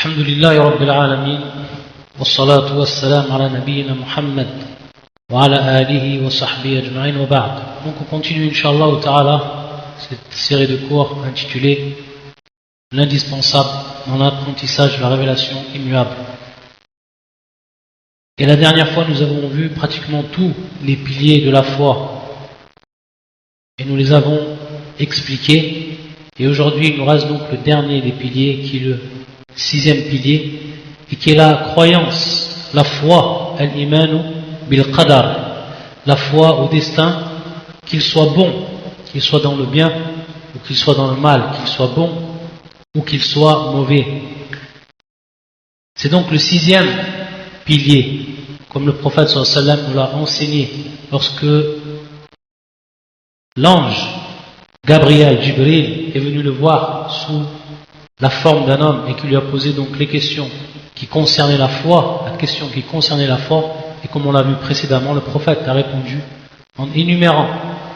الحمد لله رب العالمين والصلاة والسلام على نبينا محمد وعلى آله وصحبه أجمعين وبعد. Donc on continue Inch'Allah ta'ala cette série de cours intitulée l'indispensable dans l'apprentissage de la révélation immuable. Et la dernière fois nous avons vu pratiquement tous les piliers de la foi et nous les avons expliqués, et aujourd'hui il nous reste donc le dernier des piliers qui est le sixième pilier et qui est la croyance, la foi, al-imanu bil-qadar, la foi au destin, qu'il soit bon, qu'il soit dans le bien ou qu'il soit dans le mal, qu'il soit bon ou qu'il soit mauvais. C'est donc le sixième pilier, comme le prophète sallallahu alayhi wa sallam nous l'a enseigné lorsque l'ange Gabriel, Jibril, est venu le voir sous la forme d'un homme et qui lui a posé donc les questions qui concernaient la foi, et comme on l'a vu précédemment, le prophète a répondu en énumérant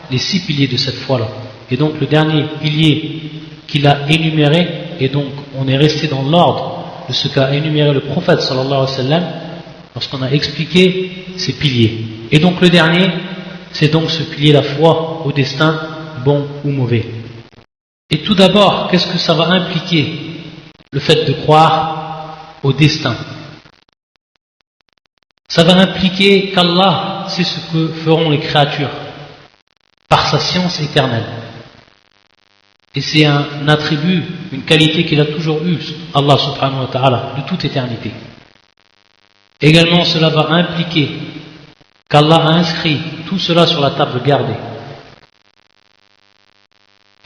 les 6 piliers de cette foi-là. Et donc le dernier pilier qu'il a énuméré, et donc on est resté dans l'ordre de ce qu'a énuméré le prophète sallallahu alayhi wa sallam lorsqu'on a expliqué ces piliers. Et donc le dernier, c'est donc ce pilier, la foi au destin, bon ou mauvais. Et tout d'abord, qu'est-ce que ça va impliquer, le fait de croire au destin? Ça va impliquer qu'Allah sait ce que feront les créatures par sa science éternelle. Et c'est un attribut, une qualité qu'il a toujours eu, Allah subhanahu wa ta'ala, de toute éternité. Également, cela va impliquer qu'Allah a inscrit tout cela sur la table gardée.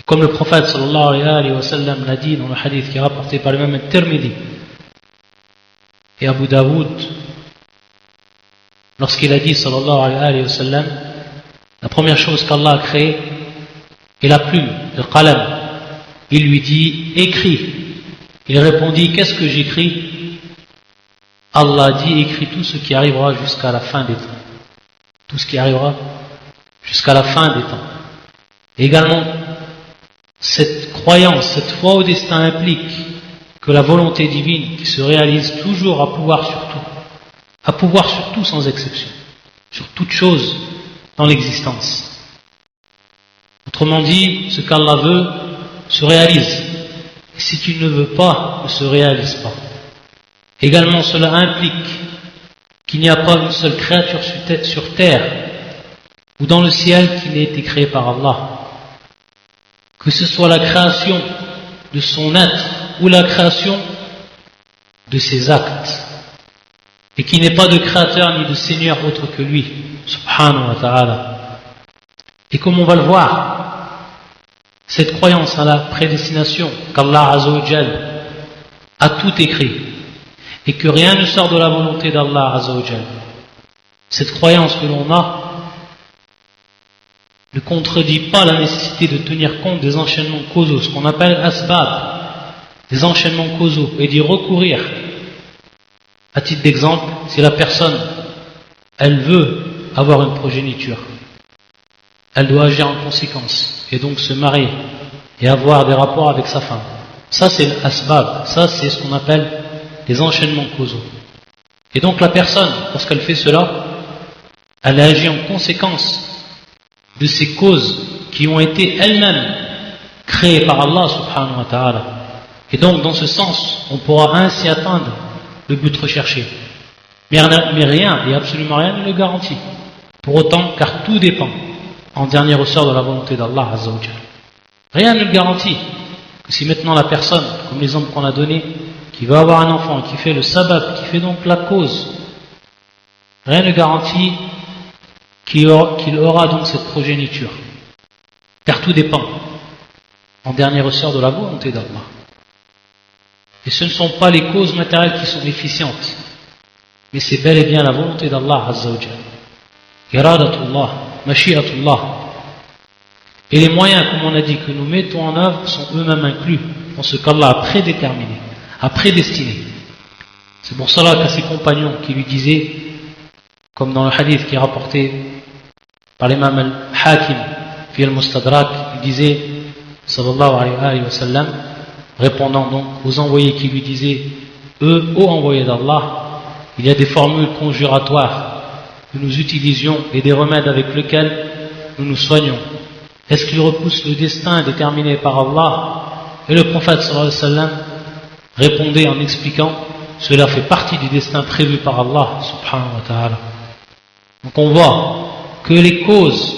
Comme le prophète sallallahu alayhi wa sallam l'a dit dans le hadith qui est rapporté par l'imam al-Tirmidhi et Abu Daoud, lorsqu'il a dit sallallahu alayhi wa sallam, la première chose qu'Allah a créée est la plume, le qalam. Il lui dit écris. Il répondit qu'est-ce que j'écris? Allah dit écris tout ce qui arrivera jusqu'à la fin des temps. Tout ce qui arrivera jusqu'à la fin des temps. Et également, cette croyance, cette foi au destin implique que la volonté divine qui se réalise toujours à pouvoir sur tout sans exception, sur toute chose dans l'existence. Autrement dit, ce qu'Allah veut se réalise, et ce qu'il ne veut pas ne se réalise pas. Également, cela implique qu'il n'y a pas une seule créature sur terre ou dans le ciel qui n'ait été créée par Allah. Que ce soit la création de son être ou la création de ses actes, et qu'il n'est pas de créateur ni de seigneur autre que lui, subhanahu wa ta'ala. Et comme on va le voir, cette croyance à la prédestination, qu'Allah azza wa jal a tout écrit, et que rien ne sort de la volonté d'Allah azza wa jal, cette croyance que l'on a ne contredit pas la nécessité de tenir compte des enchaînements causaux, ce qu'on appelle asbab, des enchaînements causaux, et d'y recourir. À titre d'exemple, si la personne, elle veut avoir une progéniture, elle doit agir en conséquence, et donc se marier, et avoir des rapports avec sa femme. Ça c'est l'asbab, ça c'est ce qu'on appelle les enchaînements causaux. Et donc la personne, lorsqu'elle fait cela, elle agit en conséquence de ces causes qui ont été elles-mêmes créées par Allah subhanahu wa ta'ala. Et donc dans ce sens, on pourra ainsi atteindre le but recherché. Mais rien, et absolument rien ne le garantit. Pour autant, car tout dépend en dernier ressort de la volonté d'Allah azza wa jal. Rien ne le garantit. Que si maintenant la personne, comme l'exemple qu'on a donné, qui va avoir un enfant, qui fait le sabab, qui fait donc la cause, rien ne garantit qu'il aura donc cette progéniture. Car tout dépend en dernier ressort de la volonté d'Allah. Et ce ne sont pas les causes matérielles qui sont efficientes, mais c'est bel et bien la volonté d'Allah azza wa jal. Iradatullah, mashi'atullah. Et les moyens, comme on a dit, que nous mettons en œuvre sont eux-mêmes inclus dans ce qu'Allah a prédéterminé, a prédestiné. C'est pour cela qu'à ses compagnons qui lui disaient, comme dans le hadith qui est rapporté par l'imam al-Hakim fi al-Mustadrak, il disait sallallahu alayhi wa sallam, répondant donc aux envoyés qui lui disaient eux, ô envoyés d'Allah, il y a des formules conjuratoires que nous utilisions et des remèdes avec lesquels nous nous soignons. Est-ce qu'ils repoussent le destin déterminé par Allah? Et le prophète sallallahu alayhi wa sallam répondait en expliquant: cela fait partie du destin prévu par Allah subhanahu wa ta'ala. Donc on voit que les causes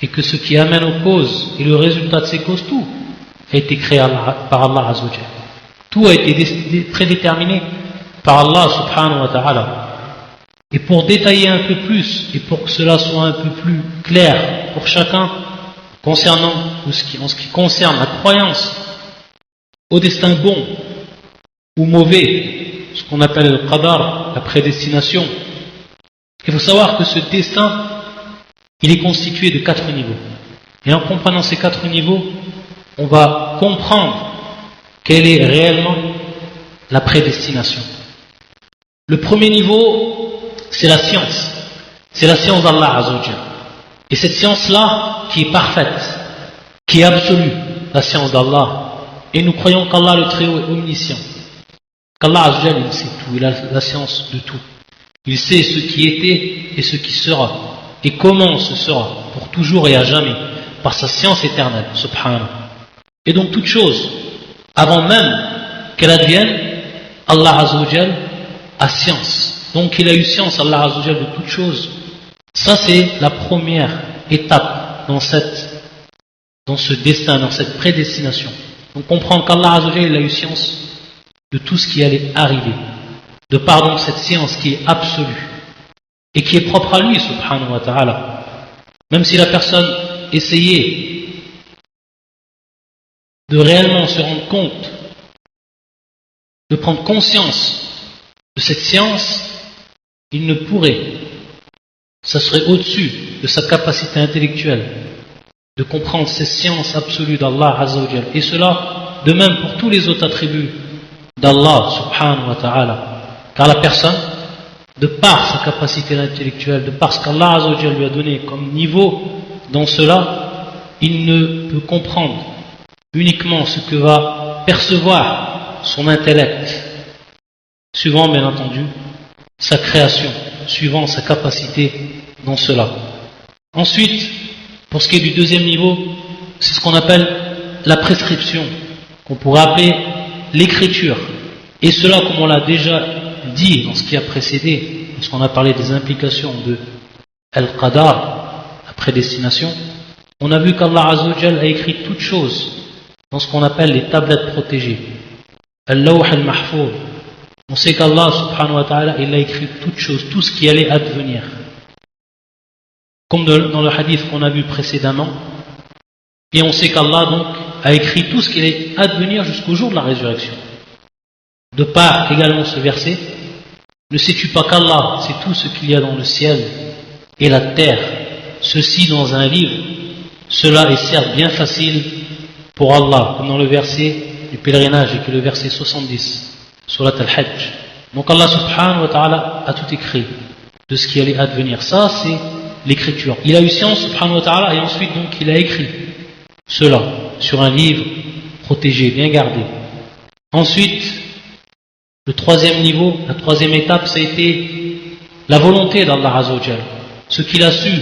et que ce qui amène aux causes et le résultat de ces causes, tout a été créé par Allah azza wa jalla. Tout a été prédéterminé par Allah subhanahu wa ta'ala. Et pour détailler un peu plus et pour que cela soit un peu plus clair pour chacun concernant en ce qui concerne la croyance au destin bon ou mauvais, ce qu'on appelle le qadar, la prédestination, il faut savoir que ce destin, il est constitué de 4 niveaux. Et en comprenant ces 4 niveaux, on va comprendre quelle est réellement la prédestination. Le premier niveau, c'est la science. C'est la science d'Allah azza wa jalla. Et cette science-là, qui est parfaite, qui est absolue, la science d'Allah. Et nous croyons qu'Allah le Très-Haut est omniscient. Qu'Allah azza wa jalla, il sait tout, il a la science de tout. Il sait ce qui était et ce qui sera. Et comment ce sera, pour toujours et à jamais, par sa science éternelle, subhanahu. Et donc toute chose, avant même qu'elle advienne, Allah azza wa jalla a science. Donc il a eu science, Allah azza wa jalla, de toute chose. Ça c'est la première étape dans ce destin, dans cette prédestination. On comprend qu'Allah azza wa jalla, il a eu science de tout ce qui allait arriver. De par donc cette science qui est absolue et qui est propre à lui, subhanahu wa ta'ala. Même si la personne essayait de réellement se rendre compte, de prendre conscience de cette science, il ne pourrait. Ça serait au-dessus de sa capacité intellectuelle de comprendre cette science absolue d'Allah azza wa jalla. Et cela, de même pour tous les autres attributs d'Allah subhanahu wa ta'ala. Car la personne, de par sa capacité intellectuelle, de par ce qu'Allah azza wa jalla lui a donné comme niveau dans cela, il ne peut comprendre uniquement ce que va percevoir son intellect, suivant bien entendu sa création, suivant sa capacité dans cela. Ensuite, pour ce qui est du deuxième niveau, c'est ce qu'on appelle la prescription, qu'on pourrait appeler l'écriture. Et cela, comme on l'a déjà dit dans ce qui a précédé, lorsqu'on a parlé des implications de Al-Qadar, la prédestination, on a vu qu'Allah azza wa jalla a écrit toutes choses dans ce qu'on appelle les tablettes protégées, Al-Lawh al-Mahfouz. On sait qu'Allah subhanahu wa ta'ala, il a écrit toutes choses, tout ce qui allait advenir. Comme dans le hadith qu'on a vu précédemment. Et on sait qu'Allah donc a écrit tout ce qui allait advenir jusqu'au jour de la résurrection. De par également ce verset, ne sais-tu pas qu'Allah sait tout ce qu'il y a dans le ciel et la terre, ceci dans un livre, cela est certes bien facile pour Allah, comme dans le verset du pèlerinage, et qui est le verset 70, Surat al-Hajj. Donc Allah subhanahu wa ta'ala a tout écrit de ce qui allait advenir. Ça c'est l'écriture. Il a eu science subhanahu wa ta'ala et ensuite donc il a écrit cela sur un livre protégé, bien gardé. Ensuite, le troisième niveau, la troisième étape, ça a été la volonté d'Allah azza wa jalla. Ce qu'il a su,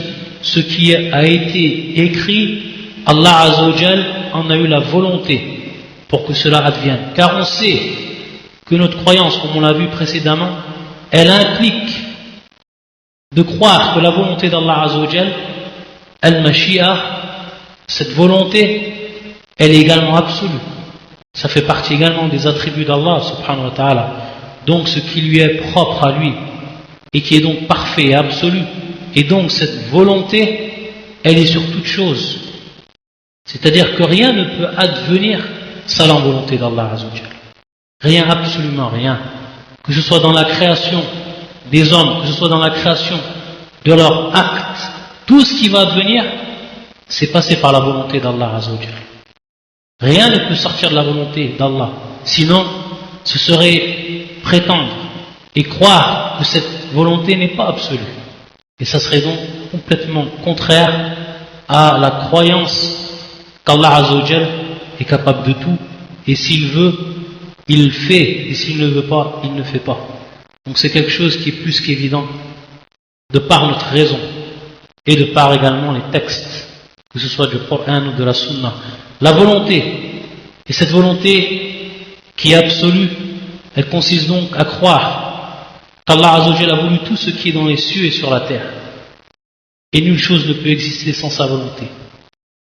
ce qui a été écrit, Allah azza wa jalla en a eu la volonté pour que cela advienne. Car on sait que notre croyance, comme on l'a vu précédemment, elle implique de croire que la volonté d'Allah azza wa jalla, al-Mashi'a, cette volonté, elle est également absolue. Ça fait partie également des attributs d'Allah subhanahu wa ta'ala. Donc ce qui lui est propre à lui et qui est donc parfait et absolu. Et donc cette volonté, elle est sur toute chose. C'est-à-dire que rien ne peut advenir sans la volonté d'Allah azza wa jalla. Rien, absolument rien. Que ce soit dans la création des hommes, que ce soit dans la création de leurs actes, tout ce qui va advenir, c'est passé par la volonté d'Allah azza wa jalla. Rien ne peut sortir de la volonté d'Allah. Sinon, ce serait prétendre et croire que cette volonté n'est pas absolue. Et ça serait donc complètement contraire à la croyance qu'Allah azza wa jalla est capable de tout. Et s'il veut, il fait, et s'il ne veut pas, il ne fait pas. Donc c'est quelque chose qui est plus qu'évident, de par notre raison, et de par également les textes, que ce soit du Coran ou de la Sunna. La volonté, et cette volonté qui est absolue, elle consiste donc à croire qu'Allah Azzawajal a voulu tout ce qui est dans les cieux et sur la terre. Et nulle chose ne peut exister sans sa volonté.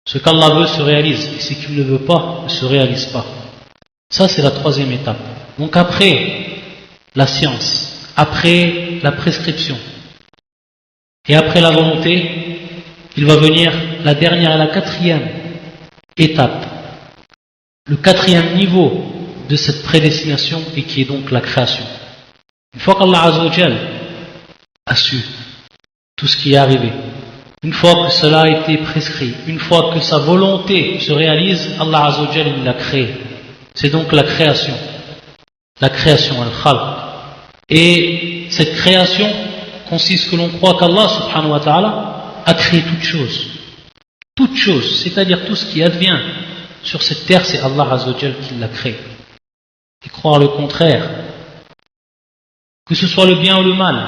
Ce qu'Allah veut se réalise, et ce qu'il ne veut pas ne se réalise pas. Ça, c'est la troisième étape. Donc après la science, après la prescription, et après la volonté, il va venir la dernière et la quatrième étape. Le quatrième niveau de cette prédestination, et qui est donc la création. Une fois qu'Allah Azzawajal a su tout ce qui est arrivé, une fois que cela a été prescrit, une fois que sa volonté se réalise, Allah Azzawajal il l'a créé. C'est donc la création, al-khalq. Et cette création consiste que l'on croit qu'Allah subhanahu wa ta'ala a créé toute chose, c'est-à-dire tout ce qui advient sur cette terre, c'est Allah Azzawajal qui l'a créé. Et croire le contraire, que ce soit le bien ou le mal,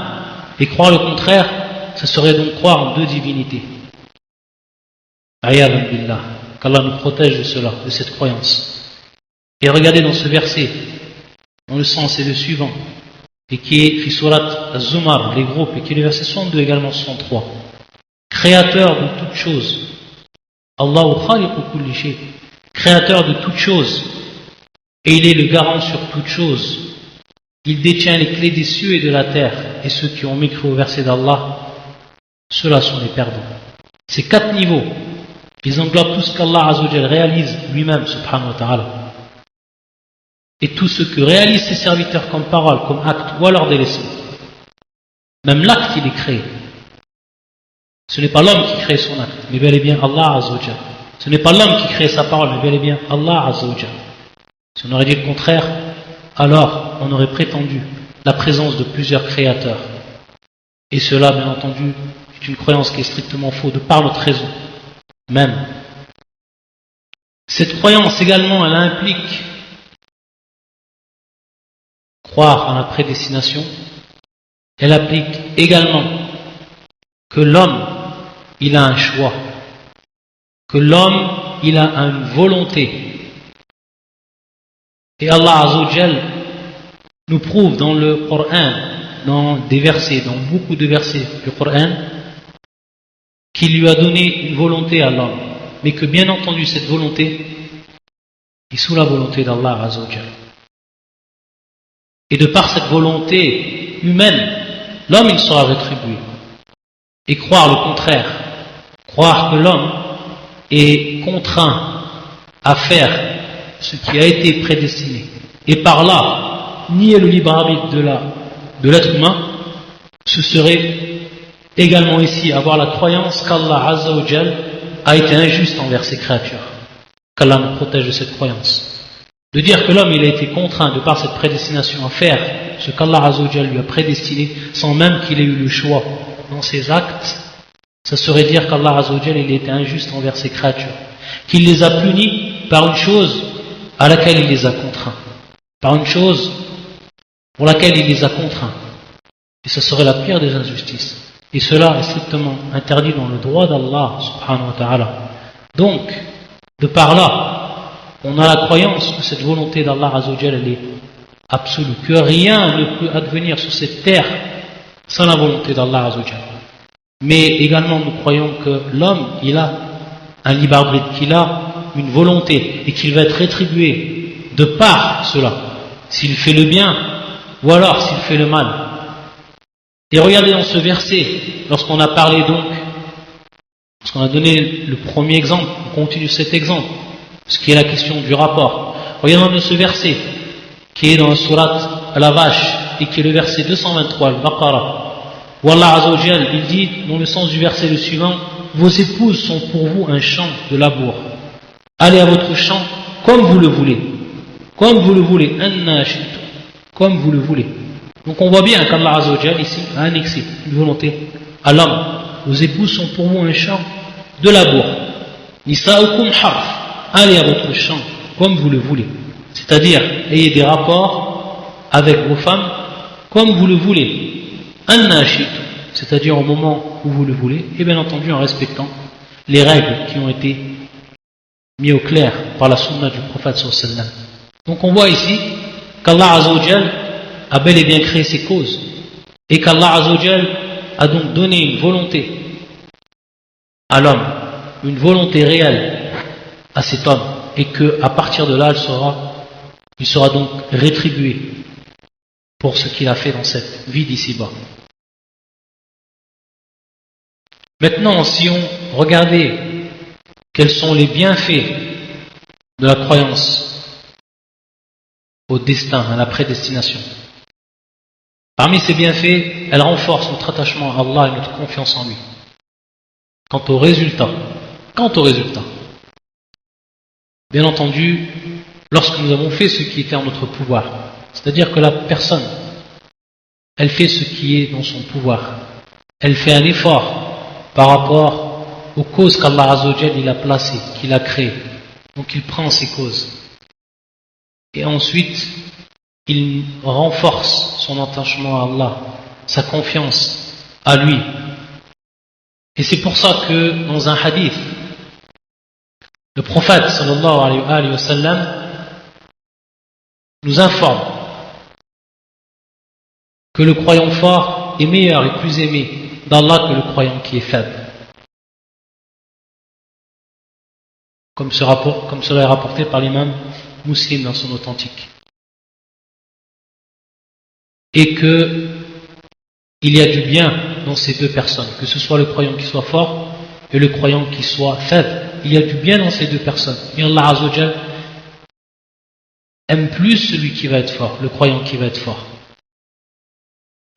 et croire le contraire, ça serait donc croire en deux divinités. A'yadhan billah, qu'Allah nous protège de cela, de cette croyance. Et regardez dans ce verset, dont le sens est le suivant, et qui est fi surat Az-Zumar, les groupes, et qui est le verset 62 également 63. Créateur de toutes choses, Allahu khaliqu kulli shay, créateur de toutes choses, et il est le garant sur toutes choses. Il détient les clés des cieux et de la terre, et ceux qui ont mécru au verset d'Allah, ceux-là sont les perdants. Ces quatre niveaux, ils englobent tout ce qu'Allah Azzawajal réalise lui-même, subhanahu wa ta'ala. Et tout ce que réalisent ses serviteurs comme parole, comme acte, ou alors délaissement. Même l'acte, il est créé. Ce n'est pas l'homme qui crée son acte, mais bel et bien Allah Azzawajal. Ce n'est pas l'homme qui crée sa parole, mais bel et bien Allah Azzawajal. Si on aurait dit le contraire, alors on aurait prétendu la présence de plusieurs créateurs. Et cela, bien entendu, est une croyance qui est strictement fausse, de par notre raison même. Cette croyance également, elle implique croire en la prédestination. Elle implique également que l'homme, il a un choix, que l'homme, il a une volonté. Et Allah Azzawajal nous prouve dans le Coran, dans des versets, dans beaucoup de versets du Coran, qu'il lui a donné une volonté à l'homme, mais que bien entendu cette volonté est sous la volonté d'Allah Azzawajal. Et de par cette volonté humaine, l'homme il sera rétribué. Et croire le contraire, croire que l'homme est contraint à faire ce qui a été prédestiné, et par là nier le libre arbitre de l'être humain, ce serait également ici avoir la croyance qu'Allah Azzawajal a été injuste envers ses créatures, qu'Allah nous protège de cette croyance. De dire que l'homme il a été contraint de par cette prédestination à faire ce qu'Allah Azzawajal lui a prédestiné sans même qu'il ait eu le choix dans ses actes, ça serait dire qu'Allah Azzawajal il a été injuste envers ses créatures, qu'il les a punis par une chose à laquelle il les a contraints, par une chose pour laquelle il les a contraints. Et ce serait la pire des injustices. Et cela est strictement interdit dans le droit d'Allah subhanahu wa ta'ala. Donc, de par là, on a la croyance que cette volonté d'Allah Azzawajal elle est absolue, que rien ne peut advenir sur cette terre sans la volonté d'Allah Azzawajal. Mais également nous croyons que l'homme, il a un libre arbitre, qu'il a une volonté et qu'il va être rétribué de par cela, s'il fait le bien ou alors s'il fait le mal. Et regardez dans ce verset, lorsqu'on a parlé donc, lorsqu'on a donné le premier exemple, on continue cet exemple, ce qui est la question du rapport. Regardez dans ce verset, qui est dans la sourate à la vache, et qui est le verset 223, le Baqarah, où Allah Azzawajal, il dit, dans le sens du verset le suivant, vos épouses sont pour vous un champ de labour. Allez à votre champ comme vous le voulez. Comme vous le voulez. Comme vous le voulez. Donc on voit bien qu'Allah Azzawajal ici a annexé une volonté à l'homme. Vos épouses sont pour vous un champ de labour. Nisa'ukum harf. Allez à votre champ comme vous le voulez. C'est-à-dire, ayez des rapports avec vos femmes comme vous le voulez, c'est-à-dire au moment où vous le voulez, et bien entendu en respectant les règles qui ont été mises au clair par la sunna du prophète sallallahu alayhi wa sallam. Donc on voit ici qu'Allah Azza wa Jal a bel et bien créé ces causes, et qu'Allah Azza wa Jal a donc donné une volonté à l'homme, une volonté réelle à cet homme, et qu'à partir de là il sera donc rétribué pour ce qu'il a fait dans cette vie d'ici-bas. Maintenant, si on regardait quels sont les bienfaits de la croyance au destin, à la prédestination, parmi ces bienfaits, elle renforce notre attachement à Allah et notre confiance en lui. Quant au résultat, bien entendu, lorsque nous avons fait ce qui était en notre pouvoir, c'est-à-dire que la personne, elle fait ce qui est dans son pouvoir, elle fait un effort par rapport aux causes qu'Allah Azza wa Jal il a placées, qu'il a créées, donc il prend ces causes, et ensuite il renforce son attachement à Allah, sa confiance à lui. Et c'est pour ça que dans un hadith, le prophète sallallahu alayhi wa sallam nous informe que le croyant fort est meilleur et plus aimé d'Allah que le croyant qui est faible. Comme cela est rapporté par l'imam Muslim dans son authentique. Et que il y a du bien dans ces deux personnes, que ce soit le croyant qui soit fort et le croyant qui soit faible. Il y a du bien dans ces deux personnes. Et Allah Azza wa Jal aime plus celui qui va être fort, le croyant qui va être fort.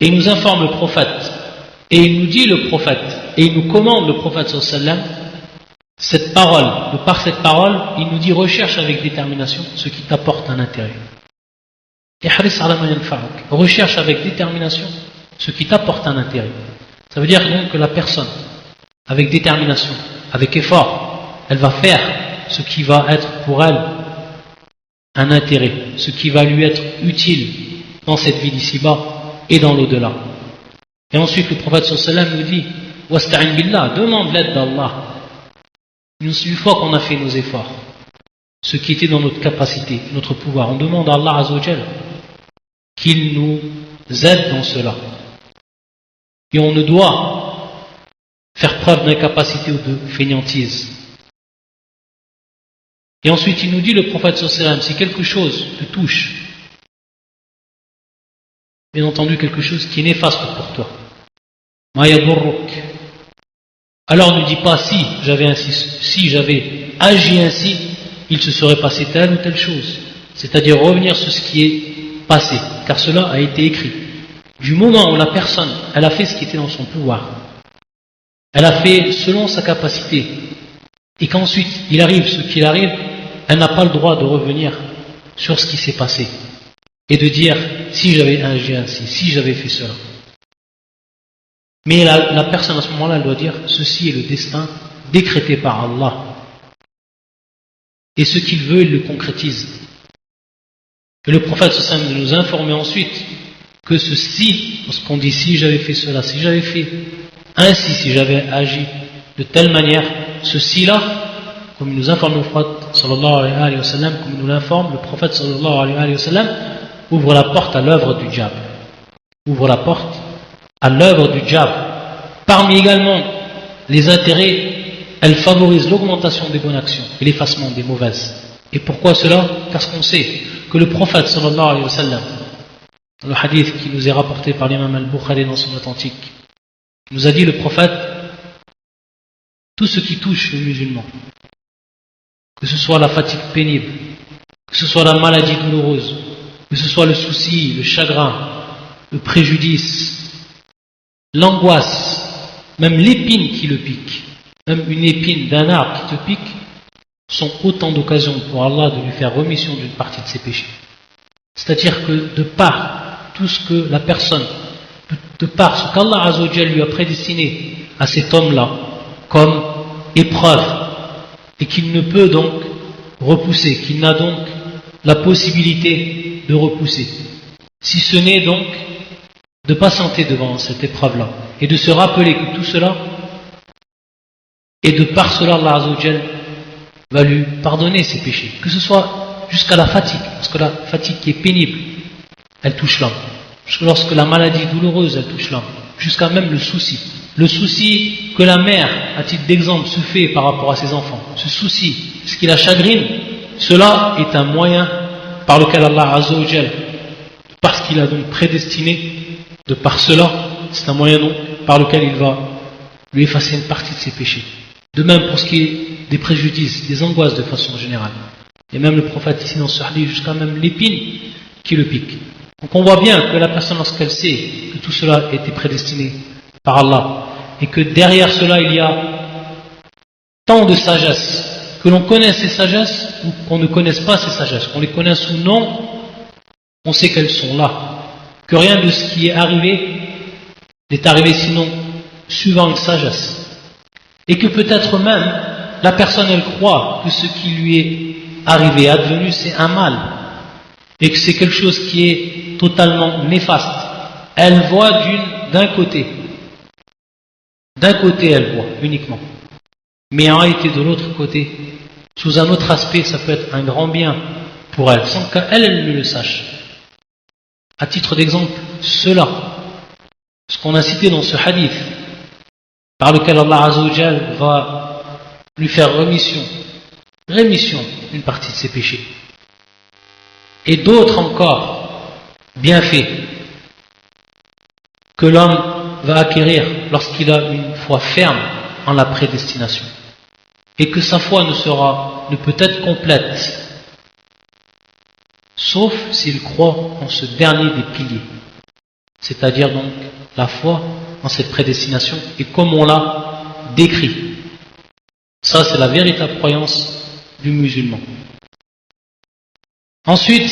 Et il nous informe le prophète, et il nous dit le prophète, et il nous commande le prophète sallallahu alayhi wa sallam, cette parole, de par cette parole, il nous dit recherche avec détermination ce qui t'apporte un intérêt. Et haris ala ma yanfa'uk, recherche avec détermination ce qui t'apporte un intérêt. Ça veut dire donc que la personne, avec détermination, avec effort, elle va faire ce qui va être pour elle un intérêt, ce qui va lui être utile dans cette vie d'ici-bas et dans l'au-delà. Et ensuite le prophète sallallahu alayhi wa sallam nous dit wasta'in billah, demande l'aide d'Allah. Une fois qu'on a fait nos efforts, ce qui était dans notre capacité, notre pouvoir, on demande à Allah Azza wa Jal qu'il nous aide dans cela. Et on ne doit faire preuve d'incapacité ou de fainéantise. Et ensuite il nous dit le prophète sallallahu alayhi wa sallam, si quelque chose te touche, bien entendu quelque chose qui est néfaste pour toi, ma yadurruk, alors ne dis pas si j'avais agi ainsi, il se serait passé telle ou telle chose. C'est-à-dire revenir sur ce qui est passé, car cela a été écrit. Du moment où la personne, elle a fait ce qui était dans son pouvoir, elle a fait selon sa capacité, et qu'ensuite il arrive ce qu'il arrive, elle n'a pas le droit de revenir sur ce qui s'est passé, et de dire si j'avais agi ainsi, si j'avais fait cela. Mais la personne à ce moment-là, elle doit dire ceci est le destin décrété par Allah. Et ce qu'il veut, il le concrétise. Et le prophète sallallahu alayhi wa sallam nous informer ensuite que ceci, lorsqu'on dit si j'avais fait cela, si j'avais fait ainsi, si j'avais agi de telle manière, ceci-là, comme il nous informe le prophète sallallahu alayhi wa sallam, comme il nous l'informe, le prophète sallallahu alayhi wa sallam ouvre la porte à l'œuvre du diable. Ouvre la porte à l'œuvre du diable. Parmi également les intérêts, elle favorise l'augmentation des bonnes actions et l'effacement des mauvaises. Et pourquoi cela? Parce qu'on sait que le prophète sallallahu alayhi wa sallam, dans le hadith qui nous est rapporté par l'imam al-Bukhari dans son authentique, nous a dit le prophète, tout ce qui touche les musulmans, que ce soit la fatigue pénible, que ce soit la maladie douloureuse, que ce soit le souci, le chagrin, le préjudice, l'angoisse, même l'épine qui le pique, même une épine d'un arbre qui te pique, sont autant d'occasions pour Allah de lui faire remission d'une partie de ses péchés. C'est-à-dire que de par tout ce que la personne, de par ce qu'Allah Azza wa Jalla lui a prédestiné à cet homme-là comme épreuve, et qu'il ne peut donc repousser, qu'il n'a donc la possibilité de repousser. Si ce n'est donc de patienter devant cette épreuve-là et de se rappeler que tout cela, et de par cela Allah Azza wa Jal va lui pardonner ses péchés, que ce soit jusqu'à la fatigue, parce que la fatigue qui est pénible, elle touche l'homme. Lorsque la maladie douloureuse, elle touche l'homme, jusqu'à même le souci que la mère, à titre d'exemple, se fait par rapport à ses enfants, ce souci, ce qui la chagrine, cela est un moyen par lequel Allah Azza wa Jal, parce qu'il a donc prédestiné, de par cela, c'est un moyen donc par lequel il va lui effacer une partie de ses péchés. De même pour ce qui est des préjudices, des angoisses de façon générale. Et même le prophète ici dans ce hadith, jusqu'à même l'épine qui le pique. Donc on voit bien que la personne, lorsqu'elle sait que tout cela a été prédestiné par Allah, et que derrière cela il y a tant de sagesse, que l'on connaisse ces sagesses ou qu'on ne connaisse pas ces sagesses, qu'on les connaisse ou non, on sait qu'elles sont là. Que rien de ce qui est arrivé n'est arrivé sinon suivant une sagesse. Et que peut-être même la personne elle croit que ce qui lui est arrivé, advenu, c'est un mal, et que c'est quelque chose qui est totalement néfaste. Elle voit d'un côté elle voit uniquement, mais en réalité de l'autre côté, sous un autre aspect, ça peut être un grand bien pour elle, sans qu'elle ne le sache. À titre d'exemple, ce qu'on a cité dans ce hadith, par lequel Allah Azza wa Jal va lui faire rémission d'une partie de ses péchés. Et d'autres encore bienfaits que l'homme va acquérir lorsqu'il a une foi ferme en la prédestination. Et que sa foi ne peut être complète, sauf s'il croit en ce dernier des piliers. C'est-à-dire donc la foi en cette prédestination et comme on l'a décrit. Ça, c'est la véritable croyance du musulman. Ensuite,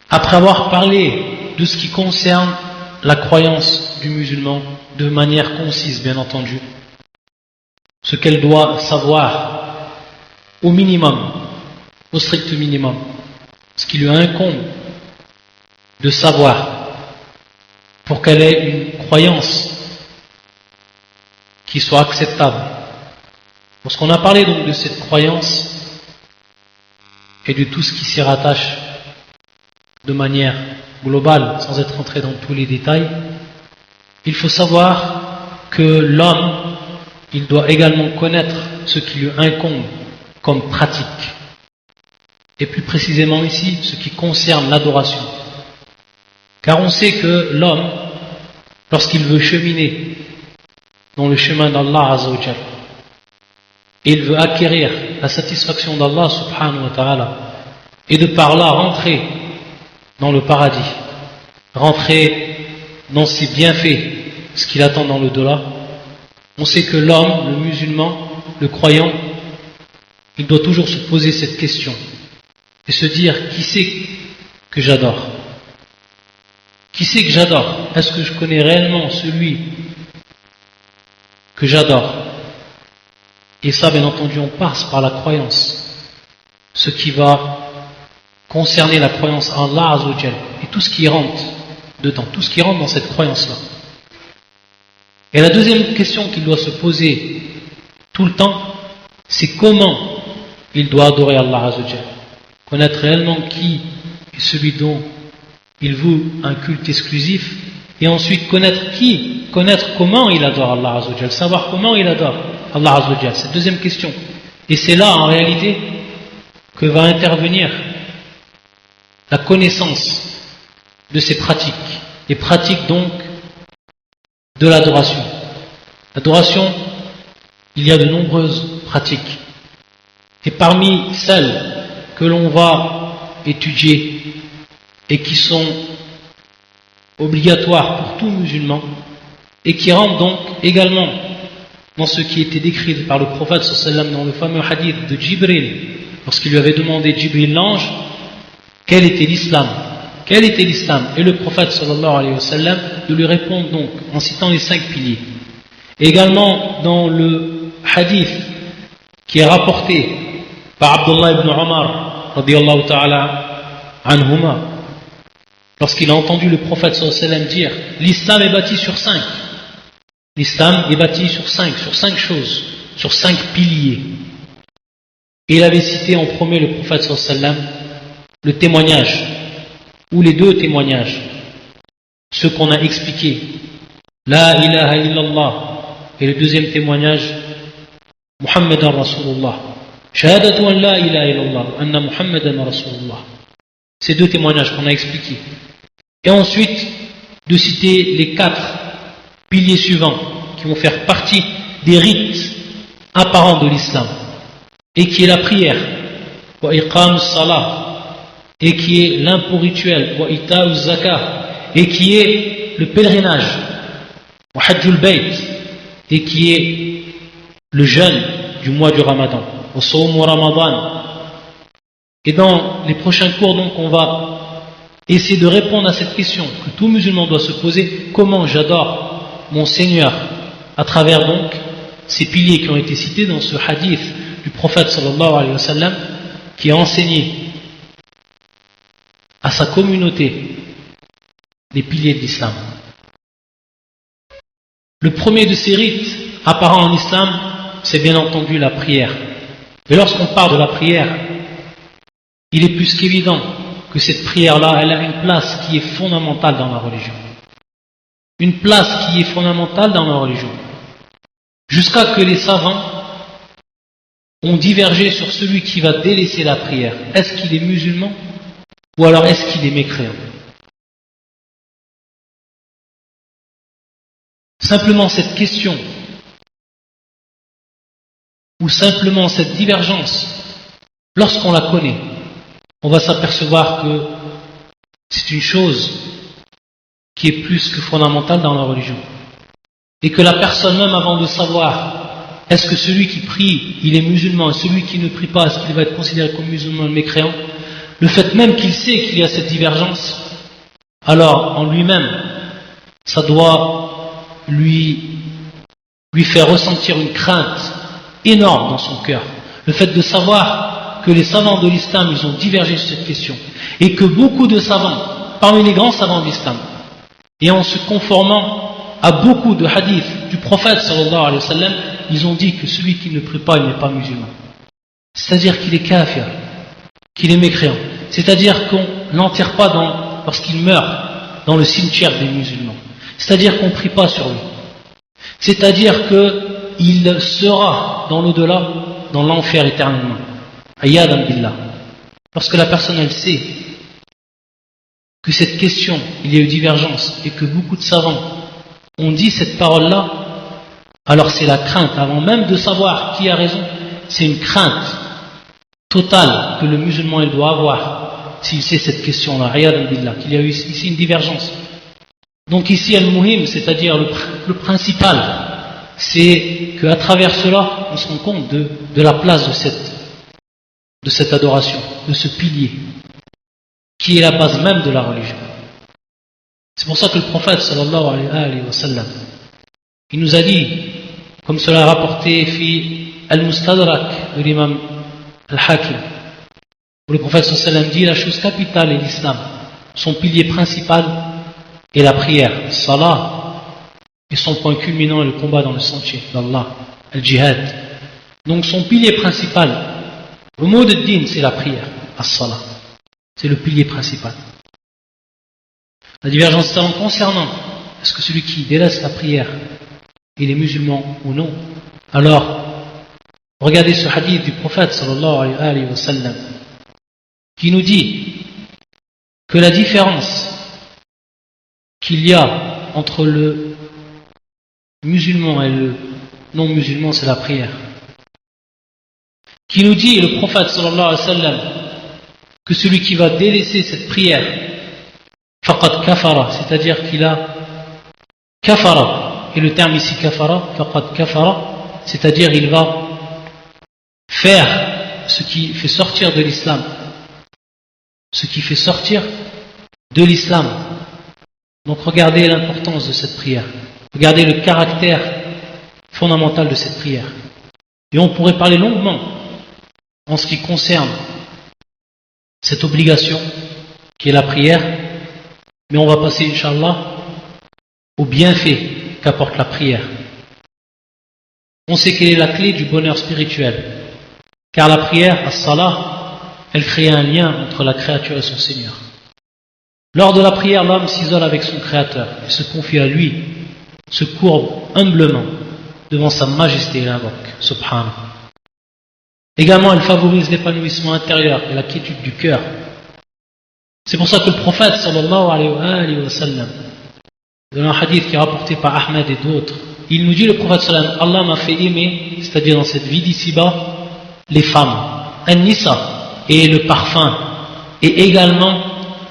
après avoir parlé de ce qui concerne la croyance du musulman de manière concise, bien entendu, ce qu'elle doit savoir au minimum, au strict minimum, ce qui lui incombe de savoir pour qu'elle ait une croyance qui soit acceptable. Lorsqu'on a parlé donc de cette croyance et de tout ce qui s'y rattache de manière globale, sans être entré dans tous les détails, il faut savoir que l'homme, il doit également connaître ce qui lui incombe comme pratique. Et plus précisément ici, ce qui concerne l'adoration. Car on sait que l'homme, lorsqu'il veut cheminer dans le chemin d'Allah Azza wa Jal, et il veut acquérir la satisfaction d'Allah subhanahu wa ta'ala, et de par là rentrer dans le paradis, rentrer dans ses bienfaits, ce qu'il attend dans le delà, on sait que l'homme, le musulman, le croyant, il doit toujours se poser cette question et se dire, qui c'est que j'adore? Qui c'est que j'adore? Est-ce que je connais réellement celui que j'adore? Et ça, bien entendu, on passe par la croyance. Ce qui va concerner la croyance en Allah Azza wa Jal et tout ce qui rentre dedans, tout ce qui rentre dans cette croyance-là. Et la deuxième question qu'il doit se poser tout le temps, c'est comment il doit adorer Allah Azza wa Jal. Connaître réellement qui est celui dont il voue un culte exclusif, et ensuite connaître comment il adore Allah Azza wa Jal, savoir comment il adore Allah Azza wa Jal, cette deuxième question. Et c'est là en réalité que va intervenir la connaissance de ces pratiques, les pratiques donc de l'adoration. L'adoration, il y a de nombreuses pratiques, et parmi celles que l'on va étudier et qui sont obligatoires pour tout musulman et qui rentrent donc également dans ce qui était décrit par le prophète sallallahu dans le fameux hadith de Jibril lorsqu'il lui avait demandé, Jibril l'ange, quel était l'islam, et le prophète sallallahu alayhi wa sallam de lui répondre donc en citant les 5 piliers. Et également dans le hadith qui est rapporté par Abdullah ibn Omar radiyallahu ta'ala anhuma, lorsqu'il a entendu le prophète sallallahu alayhi wa sallam dire l'islam est bâti sur 5. L'islam est bâti sur 5 choses, sur 5 piliers. Et il avait cité en premier le prophète sallallahu alayhi wa sallam le témoignage, ou les 2 témoignages, ceux qu'on a expliqués, la ilaha illallah, et le deuxième témoignage, Muhammadan Rasulullah, shahadatu an la ilaha illallah, anna Muhammadan Rasulullah. Ces 2 témoignages qu'on a expliqués. Et ensuite, de citer les 4 piliers suivants qui vont faire partie des rites apparents de l'islam, et qui est la prière, wa iqam salah, et qui est l'impôt rituel, wa ita'u zakah, et qui est le pèlerinage, wa hajjul bayt, et qui est le jeûne du mois du Ramadan, wa sawmu Ramadan. Et dans les prochains cours, donc, on va essayer de répondre à cette question que tout musulman doit se poser: comment j'adore mon Seigneur, à travers donc ces piliers qui ont été cités dans ce hadith du prophète sallallahu alayhi wa sallam, qui a enseigné à sa communauté les piliers de l'islam. Le premier de ces rites apparents en islam, c'est bien entendu la prière. Et lorsqu'on parle de la prière, il est plus qu'évident que cette prière-là, elle a une place qui est fondamentale dans la religion. Une place qui est fondamentale dans la religion. Jusqu'à que les savants ont divergé sur celui qui va délaisser la prière. Est-ce qu'il est musulman ou alors est-ce qu'il est mécréant? Simplement cette question, ou simplement cette divergence, lorsqu'on la connaît, on va s'apercevoir que c'est une chose qui est plus que fondamentale dans la religion. Et que la personne même, avant de savoir est-ce que celui qui prie, il est musulman, et celui qui ne prie pas, est-ce qu'il va être considéré comme musulman ou mécréant, le fait même qu'il sait qu'il y a cette divergence, alors en lui-même, ça doit lui faire ressentir une crainte énorme dans son cœur. Le fait de savoir que les savants de l'islam, ils ont divergé sur cette question, et que beaucoup de savants, parmi les grands savants de l'islam, et en se conformant à beaucoup de hadiths du prophète sallallahu alayhi wa sallam, ils ont dit que celui qui ne prie pas, il n'est pas musulman. C'est-à-dire qu'il est kafir, qu'il est mécréant. C'est-à-dire qu'on n'enterre pas lorsqu'il meurt dans le cimetière des musulmans. C'est-à-dire qu'on ne prie pas sur lui. C'est-à-dire qu'il sera dans l'au-delà, dans l'enfer éternellement. Ayyadan billah. Lorsque la personne, elle sait que cette question, il y a eu divergence, et que beaucoup de savants ont dit cette parole-là, alors c'est la crainte, avant même de savoir qui a raison, c'est une crainte totale que le musulman il doit avoir s'il sait cette question-là, ayyadan billah, qu'il y a eu ici une divergence. Donc ici, al-muhim, c'est-à-dire le principal, c'est qu'à travers cela, on se rend compte de la place de cette adoration, de ce pilier, qui est la base même de la religion. C'est pour ça que le prophète sallallahu alayhi wa sallam, il nous a dit, comme cela a rapporté fi al-Mustadrak de l'imam al-Hakim, où le prophète sallallahu alayhi wa sallam dit: la chose capitale est l'islam, son pilier principal est la prière, salah, et son point culminant est le combat dans le sentier d'Allah, al-jihad. Donc son pilier principal, le mot de din, c'est la prière, as-salah, c'est le pilier principal. La divergence est en concernant est-ce que celui qui délaisse la prière, il est musulman ou non. Alors, regardez ce hadith du prophète sallallahu alayhi wa sallam, qui nous dit que la différence qu'il y a entre le musulman et le non musulman, c'est la prière. Qui nous dit, le prophète sallallahu alayhi wa sallam, que celui qui va délaisser cette prière, faqad kafara, c'est-à-dire qu'il a kafara, et le terme ici kafara, faqad kafara, c'est-à-dire il va faire ce qui fait sortir de l'islam, ce qui fait sortir de l'islam. Donc regardez l'importance de cette prière, regardez le caractère fondamental de cette prière. Et on pourrait parler longuement en ce qui concerne cette obligation qui est la prière, mais on va passer, Inch'Allah, au bienfait qu'apporte la prière. On sait quelle est la clé du bonheur spirituel, car la prière, as-salah, elle crée un lien entre la créature et son Seigneur. Lors de la prière, l'homme s'isole avec son Créateur et se confie à lui, se courbe humblement devant sa majesté et l'invoque, subhanahu. Également, elle favorise l'épanouissement intérieur et la quiétude du cœur. C'est pour ça que le prophète, sallallahu alayhi wa sallam, dans un hadith qui est rapporté par Ahmed et d'autres, il nous dit, le prophète sallallahu alayhi wa sallam, Allah m'a fait aimer, c'est-à-dire dans cette vie d'ici-bas, les femmes, an-nisa, et le parfum, et également,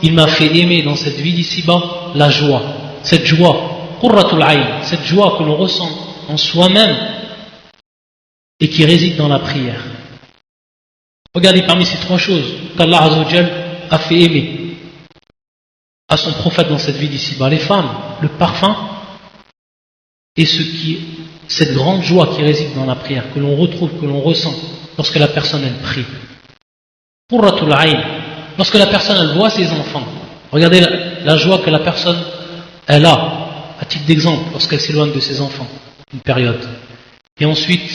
il m'a fait aimer dans cette vie d'ici-bas, la joie, cette joie, qurratul ayn, cette joie que l'on ressent en soi-même, et qui réside dans la prière. Regardez parmi ces trois choses qu'Allah Azza wa Jal a fait aimer à son prophète dans cette vie d'ici-bas, les femmes, le parfum et cette grande joie qui réside dans la prière, que l'on retrouve, que l'on ressent lorsque la personne elle prie. Qurratul ayn, lorsque la personne elle voit ses enfants, regardez la joie que la personne elle a, à titre d'exemple, lorsqu'elle s'éloigne de ses enfants, une période. Et ensuite,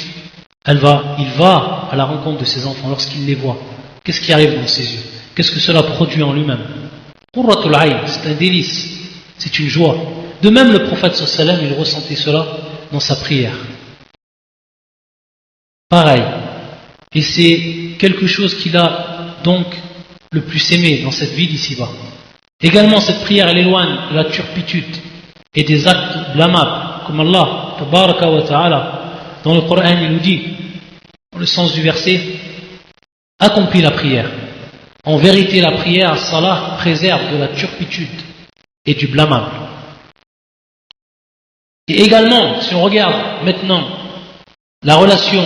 il va à la rencontre de ses enfants lorsqu'il les voit. Qu'est-ce qui arrive dans ses yeux? Qu'est-ce que cela produit en lui-même? Qurratul ayn, c'est un délice, c'est une joie. De même, le prophète sallallahu alayhi wa sallam, il ressentait cela dans sa prière. Pareil. Et c'est quelque chose qu'il a donc le plus aimé dans cette vie d'ici-bas. Également, cette prière, elle éloigne de la turpitude et des actes blâmables, comme Allah, tabaraka wa ta'ala, dans le Coran, il nous dit, dans le sens du verset, accomplis la prière. En vérité, la prière, salah, préserve de la turpitude et du blâmable. Et également, si on regarde maintenant la relation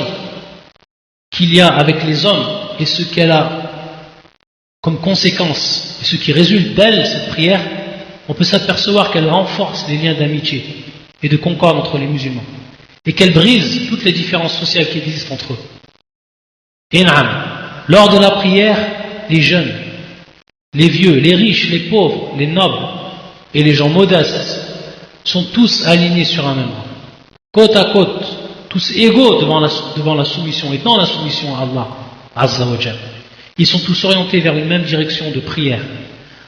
qu'il y a avec les hommes et ce qu'elle a comme conséquence, et ce qui résulte d'elle, cette prière, on peut s'apercevoir qu'elle renforce les liens d'amitié et de concorde entre les musulmans, et qu'elle brise toutes les différences sociales qui existent entre eux. Et lors de la prière, les jeunes, les vieux, les riches, les pauvres, les nobles et les gens modestes sont tous alignés sur un même rang, côte à côte, tous égaux devant la soumission et dans la soumission à Allah Azza wa Jal. Ils sont tous orientés vers une même direction de prière,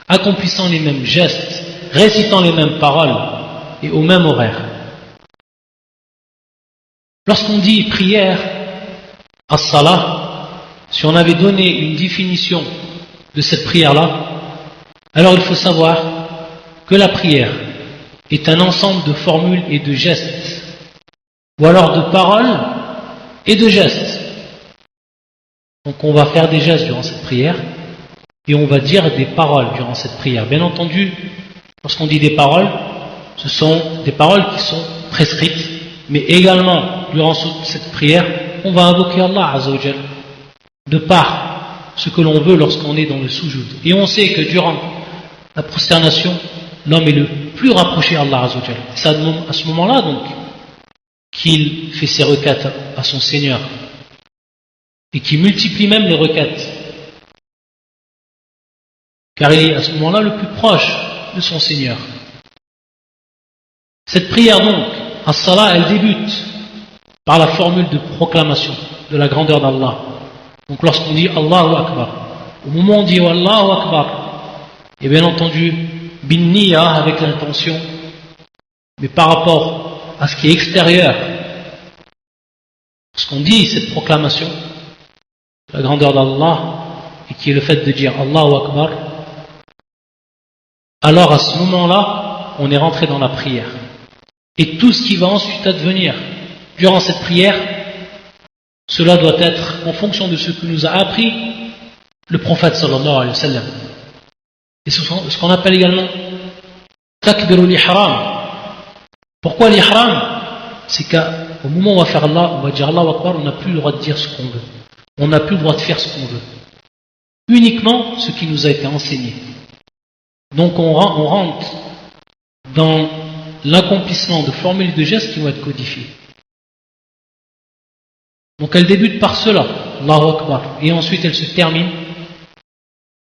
accomplissant les mêmes gestes, récitant les mêmes paroles et au même horaire. Lorsqu'on dit prière, as-salah, si on avait donné une définition de cette prière-là, alors il faut savoir que la prière est un ensemble de formules et de gestes, ou alors de paroles et de gestes. Donc on va faire des gestes durant cette prière, et on va dire des paroles durant cette prière. Bien entendu, lorsqu'on dit des paroles, ce sont des paroles qui sont prescrites, mais également, durant cette prière, on va invoquer Allah Azza wa Jal, de par ce que l'on veut lorsqu'on est dans le soujoud. Et on sait que durant la prosternation, l'homme est le plus rapproché à Allah Azza wa Jal. C'est à ce moment-là, donc, qu'il fait ses requêtes à son Seigneur, et qu'il multiplie même les requêtes, car il est à ce moment-là le plus proche de son Seigneur. Cette prière donc, as-salah, elle débute par la formule de proclamation de la grandeur d'Allah. Donc lorsqu'on dit Allahu Akbar, au moment où on dit Allahu Akbar, et bien entendu bin niya, avec l'intention, mais par rapport à ce qui est extérieur, lorsqu'on dit cette proclamation, la grandeur d'Allah, et qui est le fait de dire Allahu Akbar, alors à ce moment-là, on est rentré dans la prière. Et tout ce qui va ensuite advenir durant cette prière, cela doit être en fonction de ce que nous a appris le prophète sallallahu alayhi wa sallam. Et ce qu'on appelle également takbirul ihram. Pourquoi l'ihram? C'est qu'au moment où on va faire Allah, on va dire Allahu Akbar, on n'a plus le droit de dire ce qu'on veut. On n'a plus le droit de faire ce qu'on veut. Uniquement ce qui nous a été enseigné. Donc on rentre dans l'accomplissement de formules de gestes qui vont être codifiées. Donc elle débute par cela, Allahu Akbar, et ensuite elle se termine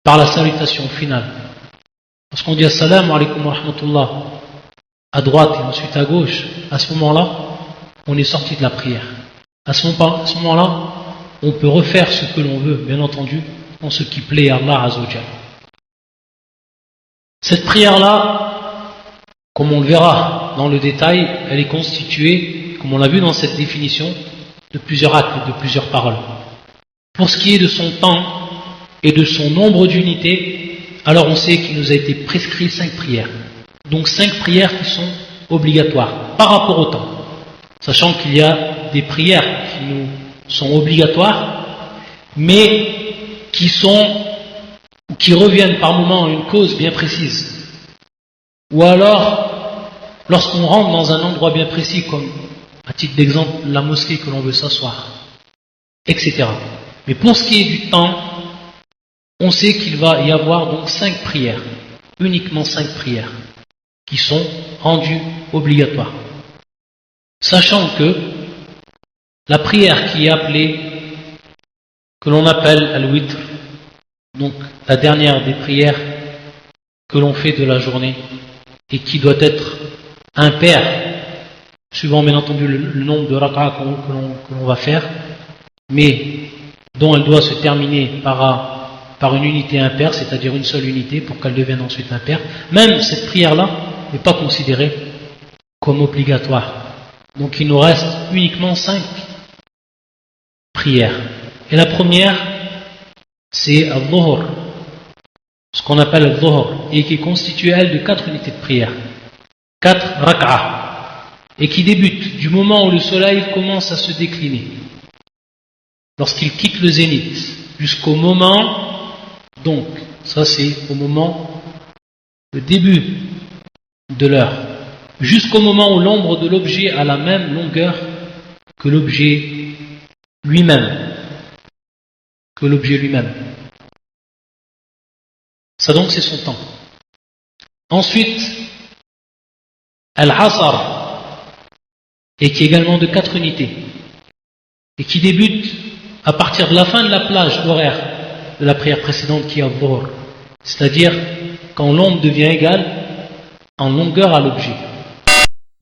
par la salutation finale, lorsqu'on dit assalamu alaikum wa rahmatullah à droite et ensuite à gauche, à ce moment-là, on est sorti de la prière. À ce moment-là, on peut refaire ce que l'on veut, bien entendu, en ce qui plaît à Allah Azza wa Jalla. Cette prière-là, comme on le verra dans le détail, elle est constituée, comme on l'a vu dans cette définition, de plusieurs actes, de plusieurs paroles. Pour ce qui est de son temps et de son nombre d'unités, alors on sait qu'il nous a été prescrit 5 prières. Donc 5 prières qui sont obligatoires par rapport au temps. Sachant qu'il y a des prières qui nous sont obligatoires, mais qui reviennent par moment à une cause bien précise. Ou alors, lorsqu'on rentre dans un endroit bien précis, comme à titre d'exemple la mosquée que l'on veut s'asseoir, etc. Mais pour ce qui est du temps, on sait qu'il va y avoir donc 5 prières, uniquement 5 prières, qui sont rendues obligatoires. Sachant que la prière qui est appelée, que l'on appelle al-witr, donc la dernière des prières que l'on fait de la journée, et qui doit être impaire, suivant bien entendu le nombre de rak'ah que l'on va faire, mais dont elle doit se terminer par une unité impaire, c'est-à-dire une seule unité pour qu'elle devienne ensuite impaire. Même cette prière-là n'est pas considérée comme obligatoire. Donc il nous reste uniquement 5 prières. Et la première, c'est al-dhuhr, ce qu'on appelle al-dhuhr, et qui est constituée, elle, de 4 unités de prière, 4 rak'ah, et qui débute du moment où le soleil commence à se décliner, lorsqu'il quitte le zénith, jusqu'au moment, donc, ça c'est au moment, le début de l'heure, jusqu'au moment où l'ombre de l'objet a la même longueur que l'objet lui-même. Ça donc c'est son temps. Ensuite, Al-Asr, et qui est également de 4 unités, et qui débute à partir de la fin de la plage horaire de la prière précédente qui est Al-Dhuhr, c'est-à-dire quand l'ombre devient égale en longueur à l'objet.